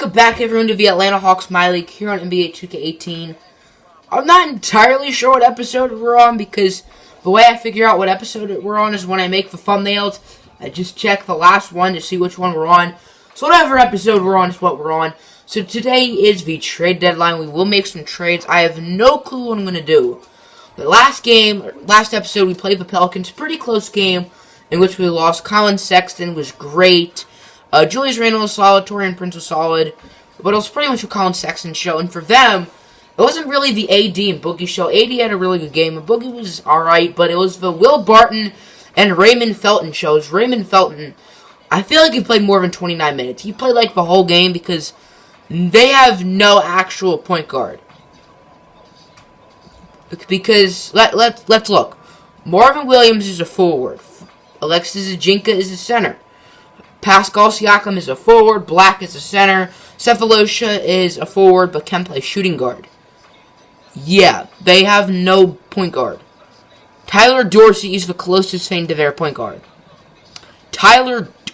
Welcome back, everyone, to the Atlanta Hawks MyLeague here on NBA 2K18. I'm not entirely sure what episode we're on because the way I figure out what episode we're on is when I make the thumbnails. I just check the last one to see which one we're on. So whatever episode we're on is what we're on. So today is the trade deadline. We will make some trades. I have no clue what I'm going to do. The last episode, we played the Pelicans. Pretty close game in which we lost. Colin Sexton was great. Julius Randle was solid, Taurean Prince was solid, but it was pretty much a Colin Sexton show. And for them, it wasn't really the AD and Boogie show. AD had a really good game, and Boogie was alright, but it was the Will Barton and Raymond Felton shows. Raymond Felton, I feel like he played more than 29 minutes. He played like the whole game because they have no actual point guard. Because, let's look. Marvin Williams is a forward. Alexis Ajinka is a center. Pascal Siakam is a forward. Black is a center. Cephalosha is a forward, but can play shooting guard. Yeah, they have no point guard. Tyler Dorsey is the closest thing to their point guard.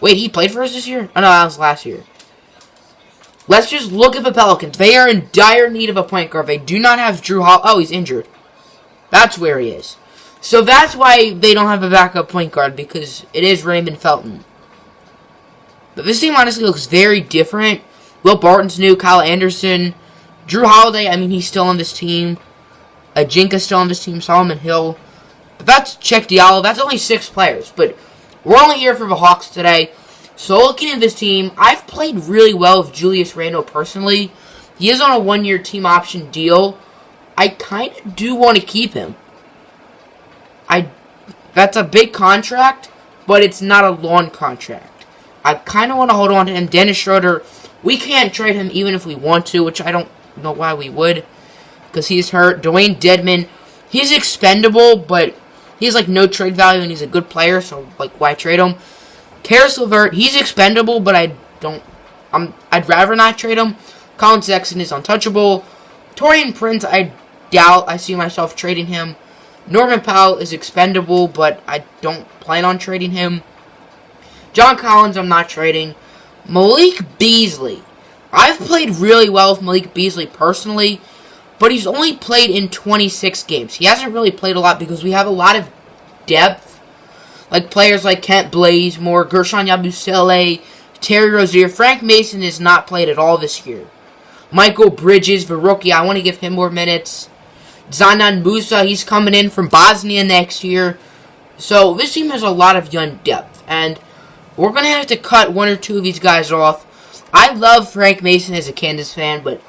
Wait, he played for us this year? Oh, no, that was last year. Let's just look at the Pelicans. They are in dire need of a point guard. They do not have Drew Hall. Oh, he's injured. That's where he is. So that's why they don't have a backup point guard, because it is Raymond Felton. But this team honestly looks very different. Will Barton's new, Kyle Anderson, Drew Holiday, I mean, he's still on this team. Ajinka's still on this team, Solomon Hill. But that's Check Diallo. That's only 6 players. But we're only here for the Hawks today. So looking at this team, I've played really well with Julius Randle personally. He is on a 1-year team option deal. I kind of do want to keep him. That's a big contract, but it's not a long contract. I kind of want to hold on to him. Dennis Schroeder, we can't trade him even if we want to, which I don't know why we would, because he's hurt. Dwayne Dedmon, he's expendable, but he's like no trade value, and he's a good player, so like why trade him? Karis LeVert, he's expendable, but I'd rather not trade him. Colin Sexton is untouchable. Taurean Prince, I doubt I see myself trading him. Norman Powell is expendable, but I don't plan on trading him. John Collins, I'm not trading. Malik Beasley. I've played really well with Malik Beasley personally, but he's only played in 26 games. He hasn't really played a lot because we have a lot of depth. Like players like Kent Bazemore, Gershon Yabusele, Terry Rozier. Frank Mason has not played at all this year. Michael Bridges, the rookie, I want to give him more minutes. Zanan Musa, he's coming in from Bosnia next year. So this team has a lot of young depth, and we're going to have to cut 1 or 2 of these guys off. I love Frank Mason as a Kansas fan, but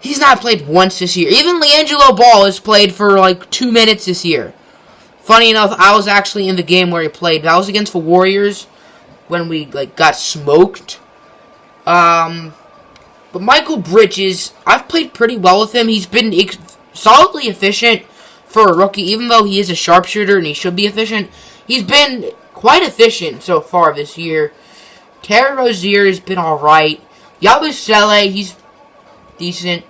he's not played once this year. Even LiAngelo Ball has played for like 2 minutes this year. Funny enough, I was actually in the game where he played. That was against the Warriors when we got smoked. But Michael Bridges, I've played pretty well with him. He's been solidly efficient for a rookie, even though he is a sharpshooter and he should be efficient. He's been quite efficient so far this year. Terry Rozier has been alright. Yabusele, he's decent.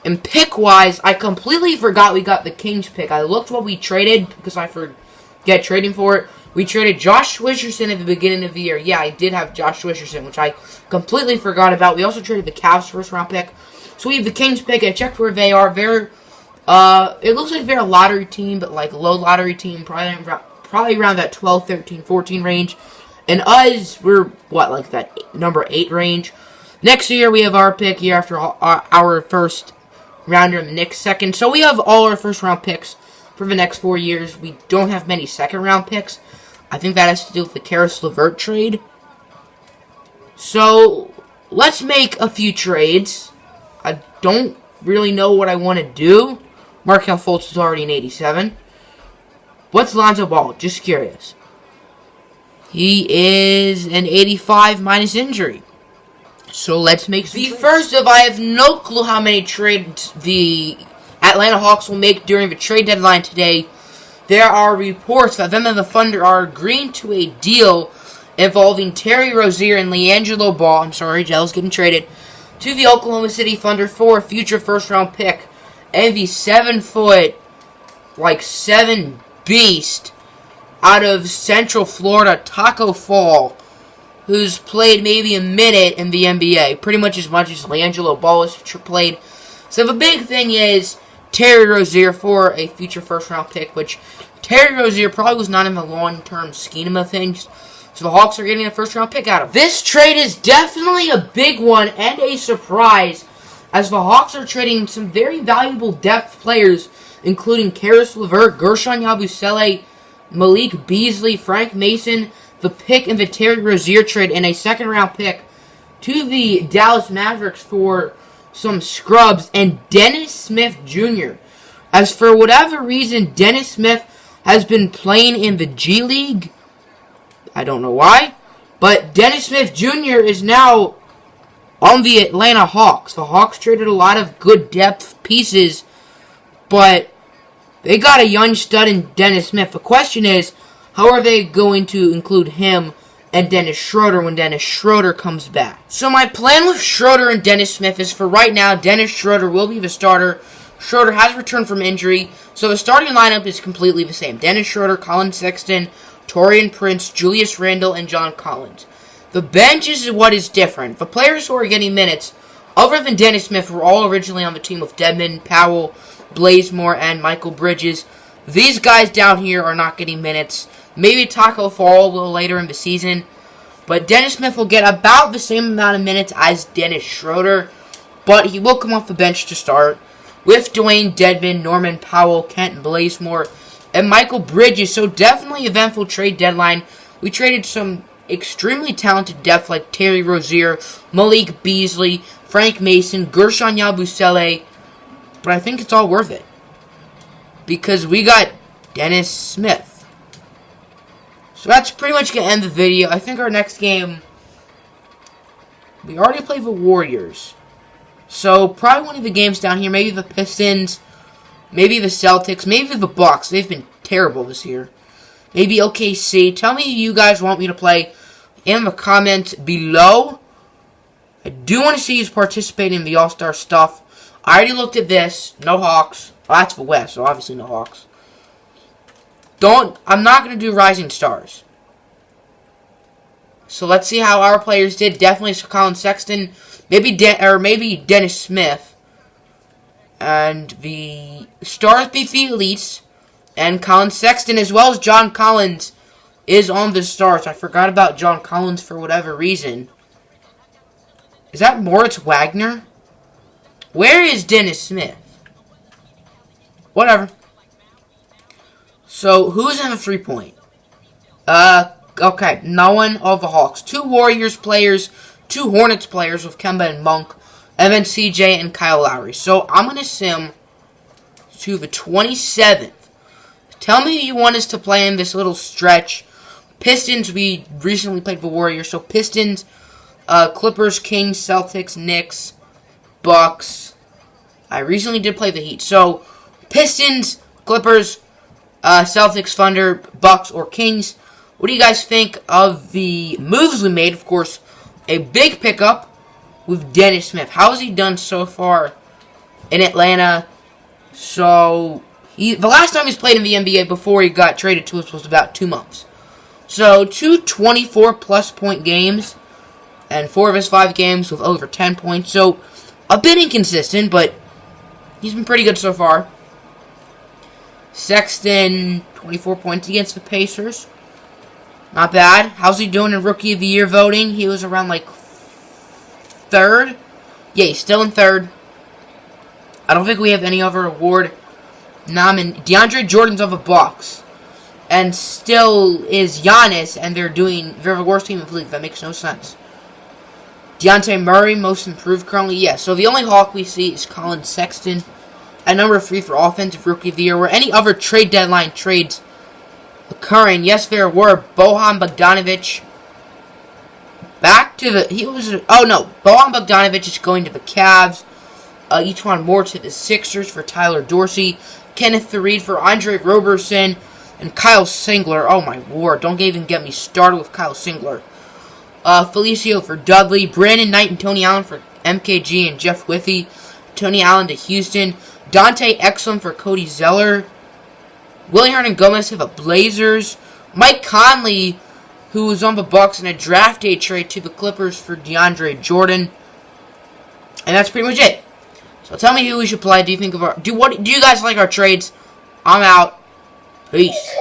And pick-wise, I completely forgot we got the Kings pick. I looked what we traded because I forget trading for it. We traded Josh Richardson at the beginning of the year. Yeah, I did have Josh Richardson, which I completely forgot about. We also traded the Cavs first-round pick. So we have the Kings pick. I checked where they are. It looks like they're a lottery team, but like a low lottery team, probably around that 12, 13, 14 range. And us, we're, like that number 8 range. Next year, we have our pick year after our first rounder and the Knicks second. So we have all our first-round picks for the next 4 years. We don't have many second-round picks. I think that has to do with the Karis LeVert trade. So let's make a few trades. I don't really know what I want to do. Markelle Fultz is already an 87. What's Lonzo Ball? Just curious. He is an 85 minus injury. So let's make the first of, I have no clue how many trades the Atlanta Hawks will make during the trade deadline today. There are reports that them and the Thunder are agreeing to a deal involving Terry Rozier and LiAngelo Ball. I'm sorry, Gel's getting traded to the Oklahoma City Thunder for a future first-round pick. And the 7-foot, 7 beast out of Central Florida, Taco Fall, who's played maybe a minute in the NBA, pretty much as LiAngelo Ball has played. So the big thing is Terry Rozier for a future first-round pick, which Terry Rozier probably was not in the long-term scheme of things. So the Hawks are getting a first-round pick out of it. This trade is definitely a big one and a surprise, as the Hawks are trading some very valuable depth players, including Karis LeVert, Gershon Yabusele, Malik Beasley, Frank Mason, the pick in the Terry Rozier trade, and a second-round pick to the Dallas Mavericks for some scrubs, and Dennis Smith Jr. As for whatever reason, Dennis Smith has been playing in the G League. I don't know why, but Dennis Smith Jr. is now on the Atlanta Hawks. The Hawks traded a lot of good depth pieces, but they got a young stud in Dennis Smith. The question is, how are they going to include him and Dennis Schroeder when Dennis Schroeder comes back? So my plan with Schroeder and Dennis Smith is, for right now, Dennis Schroeder will be the starter. Schroeder has returned from injury, so the starting lineup is completely the same. Dennis Schroeder, Colin Sexton, Taurean Prince, Julius Randle, and John Collins. The bench is what is different. The players who are getting minutes, other than Dennis Smith, were all originally on the team with Dedmon, Powell, Blazemore, and Michael Bridges. These guys down here are not getting minutes. Maybe Taco Fall will later in the season. But Dennis Smith will get about the same amount of minutes as Dennis Schroeder. But he will come off the bench to start, with Dwayne Dedmon, Norman Powell, Kent Blazemore, and Michael Bridges. So definitely eventful trade deadline. We traded some extremely talented depth like Terry Rozier, Malik Beasley, Frank Mason, Gershon Yabusele. But I think it's all worth it, because we got Dennis Smith. So that's pretty much going to end the video. I think our next game, we already played the Warriors. So probably one of the games down here, maybe the Pistons, maybe the Celtics, maybe the Bucks. They've been terrible this year. Maybe OKC. Tell me who you guys want me to play in the comments below. I do want to see you participate in the All-Star stuff. I already looked at this. No Hawks. Well, that's the West, so obviously no Hawks. I'm not going to do Rising Stars. So let's see how our players did. Definitely Colin Sexton. Maybe Dennis Smith. And the Stars beat the Elites. And Colin Sexton, as well as John Collins, is on the Stars. I forgot about John Collins for whatever reason. Is that Moritz Wagner? Where is Dennis Smith? Whatever. So, who's in the 3-point? Okay, no one of the Hawks. 2 Warriors players, 2 Hornets players with Kemba and Monk, and then CJ and Kyle Lowry. So, I'm going to sim to the 27th. Tell me who you want us to play in this little stretch. Pistons, we recently played the Warriors. So, Pistons, Clippers, Kings, Celtics, Knicks, Bucks. I recently did play the Heat. So, Pistons, Clippers, Celtics, Thunder, Bucks, or Kings. What do you guys think of the moves we made? Of course, a big pickup with Dennis Smith. How has he done so far in Atlanta? So, the last time he's played in the NBA before he got traded to us was about 2 months. So, 2 24-plus point games, and 4 of his 5 games with over 10 points. So, a bit inconsistent, but he's been pretty good so far. Sexton, 24 points against the Pacers. Not bad. How's he doing in Rookie of the Year voting? He was around, 3rd. Yeah, he's still in 3rd. I don't think we have any other award DeAndre Jordan's of the Bucks. And still is Giannis, and they're the worst team in the league. That makes no sense. Dejounte Murray, most improved currently. Yeah, so the only Hawk we see is Colin Sexton. At number 3 for Offensive Rookie of the Year. Were any other trade deadline trades occurring? Yes, there were. Bojan Bogdanovic back to the... Bojan Bogdanovic is going to the Cavs. Each more to the Sixers for Tyler Dorsey. Kenneth Faried for Andre Roberson. And Kyle Singler. Oh my lord, don't even get me started with Kyle Singler. Felicio for Dudley. Brandon Knight and Tony Allen for MKG and Jeff Withey. Tony Allen to Houston. Dante Exum for Cody Zeller. Willie Hernangomez to the Blazers. Mike Conley who was on the Bucks in a draft day trade to the Clippers for DeAndre Jordan. And that's pretty much it. So tell me who we should play. Do you think of our... Do you guys like our trades? I'm out. Peace.